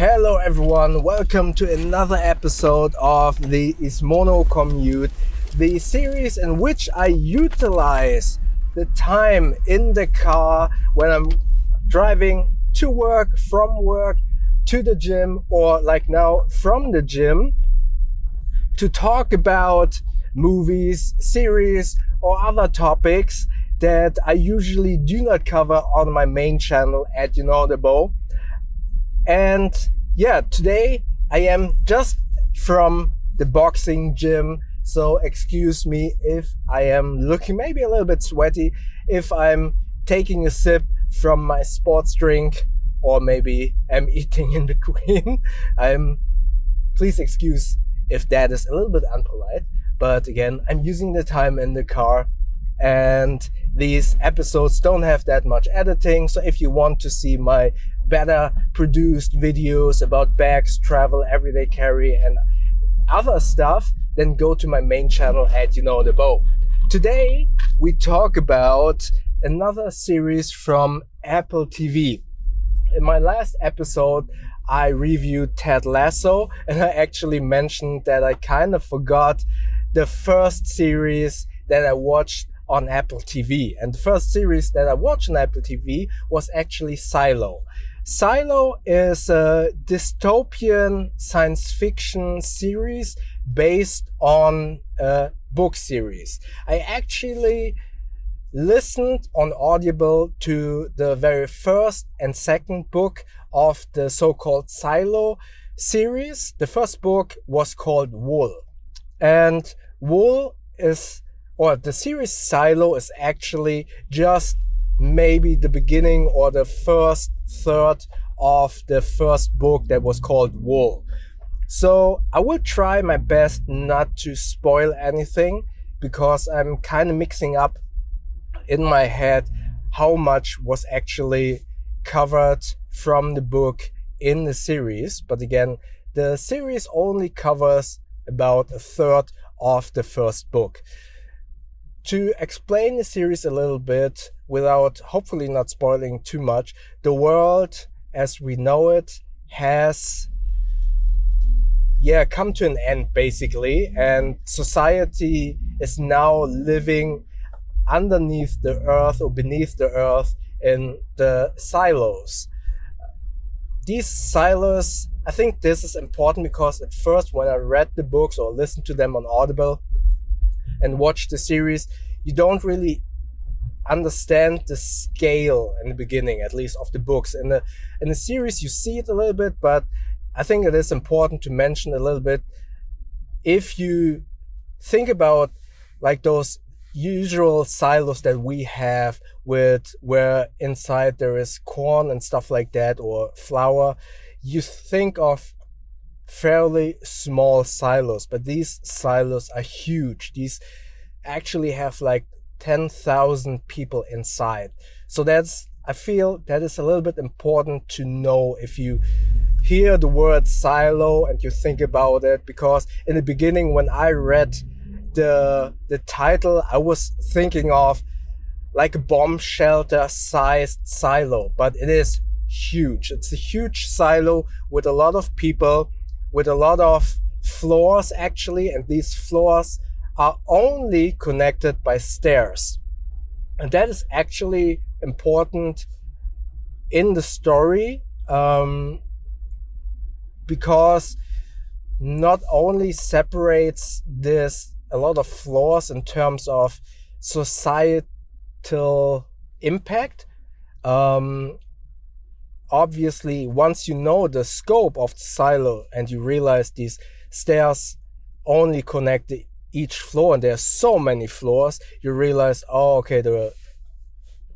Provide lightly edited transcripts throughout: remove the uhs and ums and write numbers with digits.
Hello everyone, welcome to another episode of the Ismono Commute, the series in which I utilize the time in the car when I'm driving to work, from work to the gym, or like now from the gym, to talk about movies, series, or other topics that I usually do not cover on my main channel at the Bow. And yeah, today I am just from the boxing gym, so excuse me if I am looking maybe a little bit sweaty, if I'm taking a sip from my sports drink, or maybe I'm eating in between. Please excuse if that is a little bit unpolite, but again, I'm using the time in the car, and these episodes don't have that much editing, so if you want to see my better produced videos about bags, travel, everyday carry, and other stuff, then go to my main channel at the Bow. Today we talk about another series from Apple TV. In my last episode I reviewed Ted Lasso, and I actually mentioned that I kind of forgot the first series that I watched on Apple TV. And the first series that I watched on Apple TV was actually Silo. Silo is a dystopian science fiction series based on a book series. I actually listened on Audible to the very first and second book of the so-called Silo series. The first book was called Wool. And Wool the series Silo is actually just maybe the beginning or the first third of the first book that was called Wool. So I will try my best not to spoil anything, because I'm kind of mixing up in my head how much was actually covered from the book in the series. But again, the series only covers about a third of the first book. To explain the series a little bit without hopefully not spoiling too much, the world as we know it has come to an end basically, and society is now living underneath the earth or beneath the earth in the silos. These silos, I think this is important because at first when I read the books or listened to them on Audible and watched the series, you don't really understand the scale in the beginning, at least of the books. In the series you see it a little bit, but I think it is important to mention a little bit. If you think about like those usual silos that we have with where inside there is corn and stuff like that, or flour, you think of fairly small silos, but these silos are huge. These actually have like 10,000 people inside. So I feel that is a little bit important to know if you hear the word silo and you think about it, because in the beginning when I read the title, I was thinking of like a bomb shelter sized silo, but it is huge. It's a huge silo with a lot of people, with a lot of floors actually, and these floors are only connected by stairs. And that is actually important in the story, because not only separates this a lot of floors in terms of societal impact. Obviously, once you know the scope of the silo and you realize these stairs only connect each floor and there's so many floors, you realize, oh, okay, the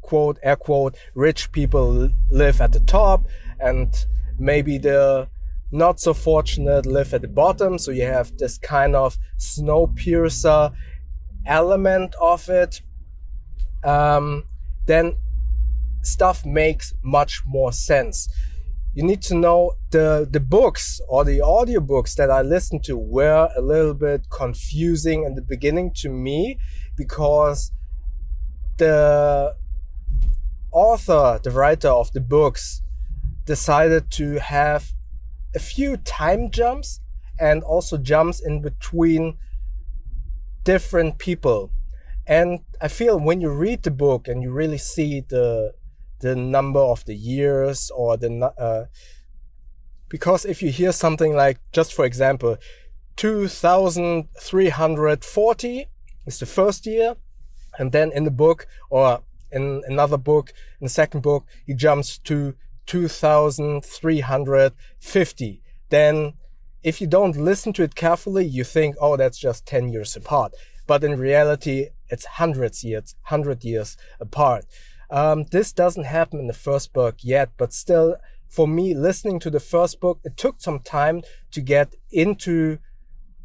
quote, air quote, rich people live at the top, and maybe the not so fortunate live at the bottom. So you have this kind of Snowpiercer element of it. Then stuff makes much more sense. You need to know the books or the audiobooks that I listened to were a little bit confusing in the beginning to me, because the author, the writer of the books, decided to have a few time jumps and also jumps in between different people. And I feel when you read the book and you really see the number of the years, or because if you hear something like, just for example, 2340 is the first year, and then in the book, or in another book, in the second book, he jumps to 2350. Then if you don't listen to it carefully, you think, oh, that's just 10 years apart. But in reality, it's 100 years apart. This doesn't happen in the first book yet, but still, for me, listening to the first book, it took some time to get into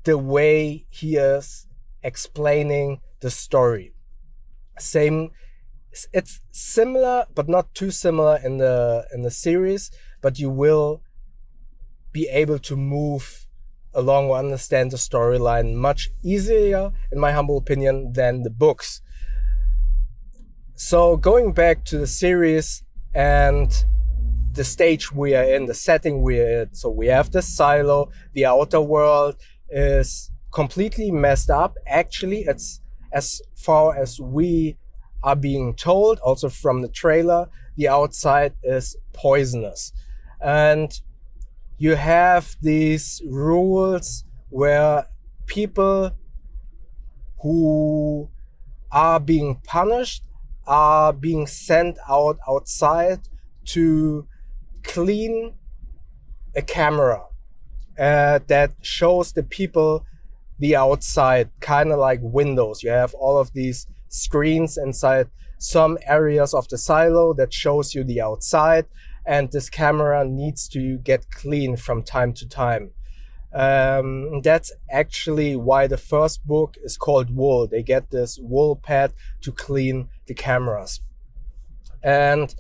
the way he is explaining the story. It's similar, but not too similar in the series, but you will be able to move along or understand the storyline much easier, in my humble opinion, than the books. So going back to the series and the stage we are in, the setting we are in. So we have the silo, the outer world is completely messed up. Actually, it's, as far as we are being told, also from the trailer, the outside is poisonous. And you have these rules where people who are being punished are being sent outside to clean a camera that shows the people the outside, kind of like windows. You have all of these screens inside some areas of the silo that shows you the outside, and this camera needs to get clean from time to time. That's actually why the first book is called Wool. They get this wool pad to clean the cameras. And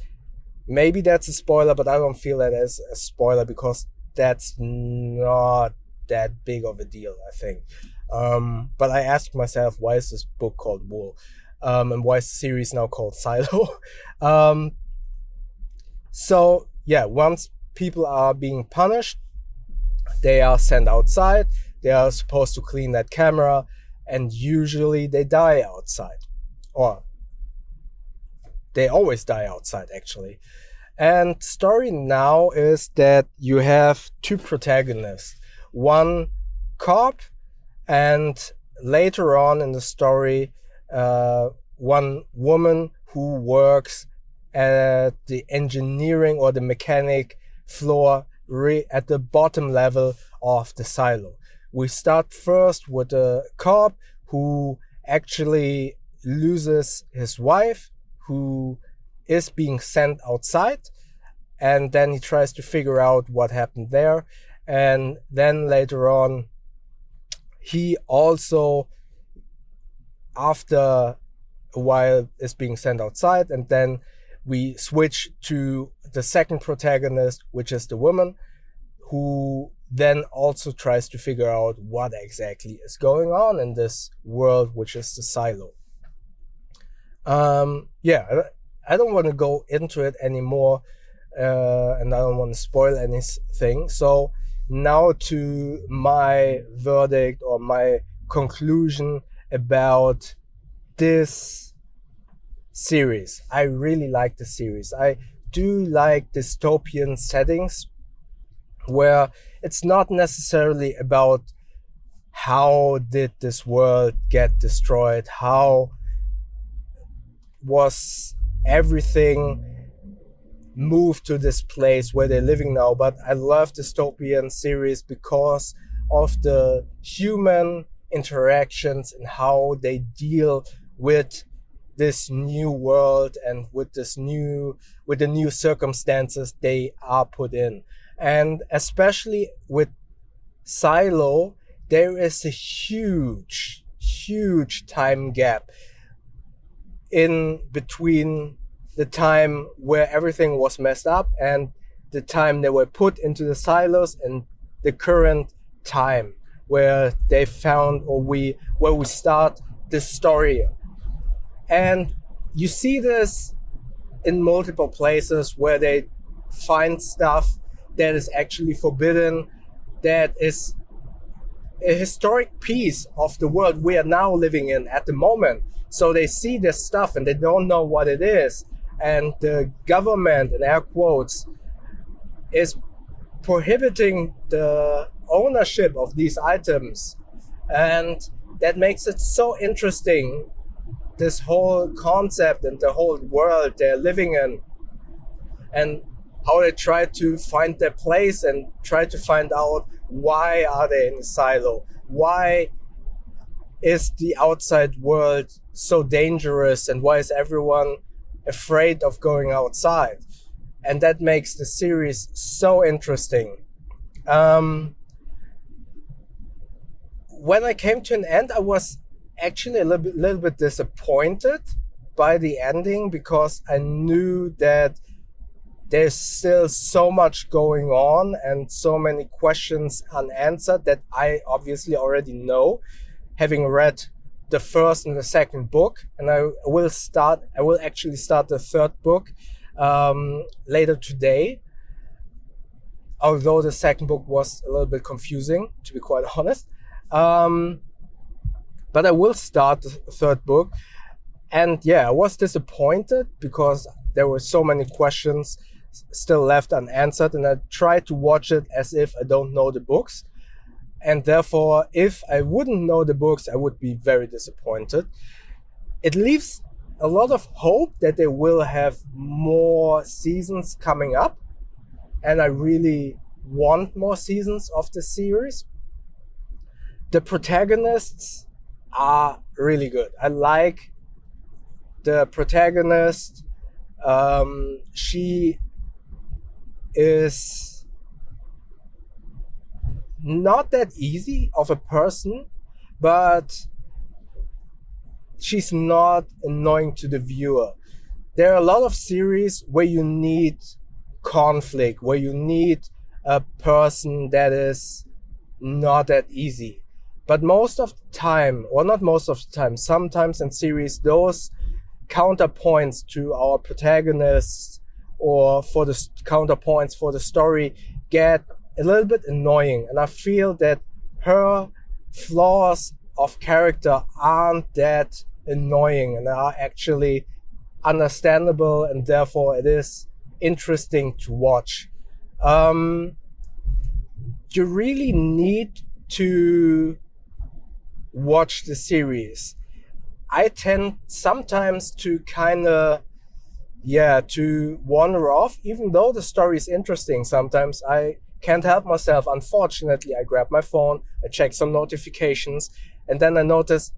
maybe that's a spoiler, but I don't feel that as a spoiler because that's not that big of a deal, I think. But I asked myself, why is this book called Wool? And why is the series now called Silo? So yeah, once people are being punished, they are sent outside. They are supposed to clean that camera, and usually they die outside, or they always die outside, actually. And story now is that you have two protagonists, one cop, and later on in the story, one woman who works at the engineering or the mechanic floor at the bottom level of the silo. We start first with a cop who actually loses his wife, who is being sent outside, and then he tries to figure out what happened there. And then later on, he also, after a while, is being sent outside, and then we switch to the second protagonist, which is the woman, who then also tries to figure out what exactly is going on in this world, which is the silo. Yeah, I don't want to go into it anymore, and I don't want to spoil anything. So now to my verdict or my conclusion about this series. I really like the series. I do like dystopian settings where it's not necessarily about how did this world get destroyed, how was everything moved to this place where they're living now. But I love dystopian series because of the human interactions and how they deal with this new world and with the new circumstances they are put in. And especially with Silo, there is a huge time gap in between the time where everything was messed up and the time they were put into the silos and the current time where they found, or where we start this story. And you see this in multiple places where they find stuff that is actually forbidden, that is a historic piece of the world we are now living in at the moment. So they see this stuff and they don't know what it is. And the government, in air quotes, is prohibiting the ownership of these items. And that makes it so interesting, this whole concept and the whole world they're living in, and how they try to find their place and try to find out why are they in a silo, why is the outside world so dangerous, and why is everyone afraid of going outside. And that makes the series so interesting. When I came to an end, I was actually a little bit disappointed by the ending, because I knew that there's still so much going on and so many questions unanswered that I obviously already know, having read the first and the second book. And I will actually start the third book later today, although the second book was a little bit confusing, to be quite honest. But I will start the third book. And yeah, I was disappointed because there were so many questions still left unanswered, and I tried to watch it as if I don't know the books. And therefore, if I wouldn't know the books, I would be very disappointed. It leaves a lot of hope that they will have more seasons coming up. And I really want more seasons of the series. The protagonists are really good. I like the protagonist. She is not that easy of a person, but she's not annoying to the viewer. There are a lot of series where you need conflict, where you need a person that is not that easy. But most of the time, or not most of the time, sometimes in series, those counterpoints to our protagonists or for the counterpoints for the story get a little bit annoying. And I feel that her flaws of character aren't that annoying and are actually understandable, and therefore it is interesting to watch. You really need to watch the series. I tend sometimes to to wander off, even though the story is interesting. Sometimes I can't help myself. Unfortunately, I grab my phone, I check some notifications, and then I notice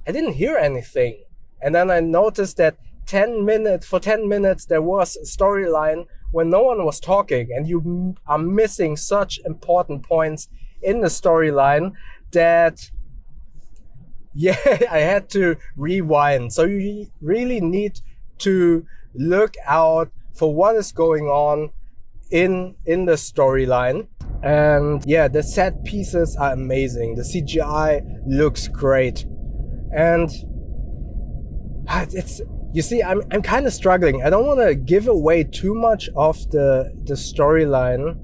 I didn't hear anything. And then I noticed that 10 minutes there was a storyline when no one was talking, and you are missing such important points in the storyline that I had to rewind. So you really need to look out for what is going on in the storyline. And yeah, the set pieces are amazing. The CGI looks great. And I'm kind of struggling. I don't want to give away too much of the storyline,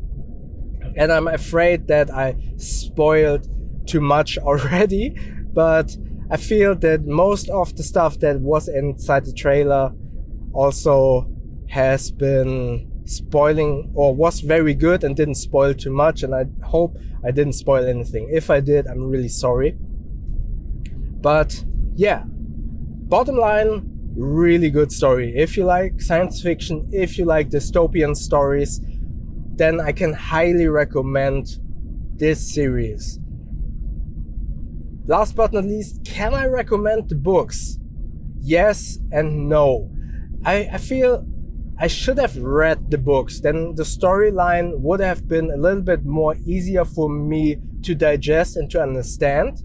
and I'm afraid that I spoiled too much already. But I feel that most of the stuff that was inside the trailer also has been spoiling, or was very good and didn't spoil too much. And I hope I didn't spoil anything. If I did, I'm really sorry. But yeah, bottom line, really good story. If you like science fiction, if you like dystopian stories, then I can highly recommend this series. Last but not least, can I recommend the books? Yes and no. I feel I should have read the books, then the storyline would have been a little bit more easier for me to digest and to understand.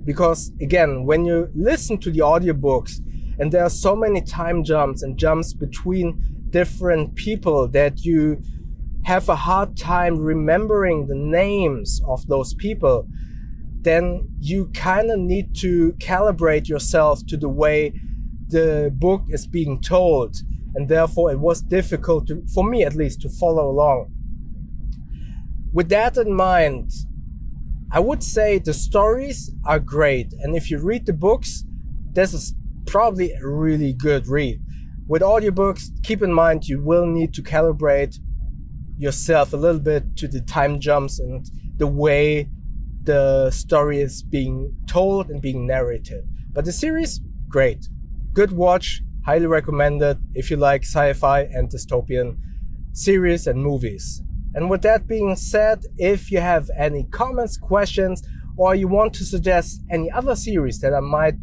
Because again, when you listen to the audiobooks, and there are so many time jumps and jumps between different people that you have a hard time remembering the names of those people, then you kind of need to calibrate yourself to the way the book is being told. and therefore it was difficult for me at least, to follow along. With that in mind, I would say the stories are great, and if you read the books, this is probably a really good read. With audiobooks, keep in mind you will need to calibrate yourself a little bit to the time jumps and the way the story is being told and being narrated. But the series, great. Good watch, highly recommended if you like sci-fi and dystopian series and movies. And with that being said, if you have any comments, questions, or you want to suggest any other series that I might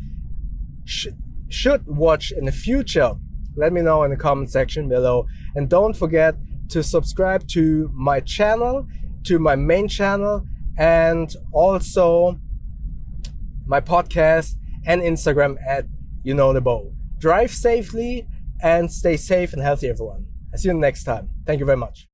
should watch in the future, let me know in the comment section below. And don't forget to subscribe to my channel, to my main channel, and also my podcast and Instagram at You Know The Bow. Drive safely and stay safe and healthy, everyone. I'll see you next time. Thank you very much.